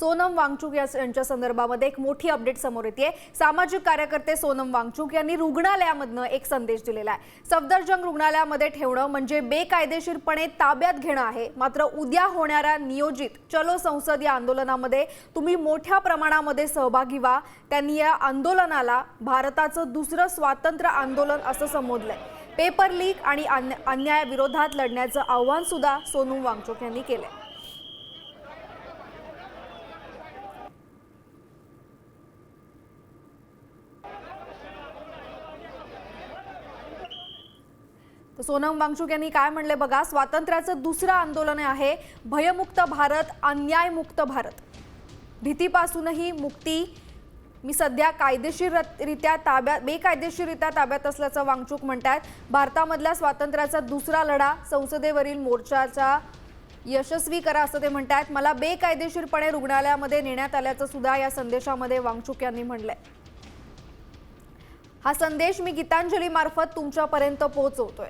सोनम वांगचुक यांच्या संदर्भामध्ये एक मोठी अपडेट समोर येते। सामाजिक कार्यकर्ते सोनम वांगचुक यांनी रुग्णालयामधनं एक संदेश दिलेला आहे। सफदरजंग रुग्णालयामध्ये ठेवणं म्हणजे बेकायदेशीरपणे ताब्यात घेणं आहे। मात्र उद्या होणाऱ्या नियोजित चलो संसद या आंदोलनामध्ये तुम्ही मोठ्या प्रमाणामध्ये सहभागी व्हा। त्यांनी या आंदोलनाला भारताचं दुसरं स्वातंत्र्य आंदोलन असं संबोधलंय। पेपर लीक आणि अन्यायाविरोधात लढण्याचं आव्हान सुद्धा सोनम वांगचुक यांनी केलंय। सोनम वांगचुक यांनी काय म्हणले बघा, स्वातंत्र्याचं दुसरं आंदोलन आहे। भयमुक्त भारत, अन्यायमुक्त भारत, भीतीपासूनही मुक्ती। मी सध्या बेकायदेशीररित्या ताब्यात असल्याचं वांगचुक म्हणतात। भारतामधल्या स्वातंत्र्याचा दुसरा लढा संसदेवरील मोर्चाचा यशस्वी करा असं ते म्हणतात। मला बेकायदेशीरपणे रुग्णालयामध्ये नेण्यात आल्याचं सुद्धा या संदेशामध्ये वांगचुक यांनी म्हटलंय। हा संदेश मी गीतांजली मार्फत तुमच्यापर्यंत पोहोचवतोय।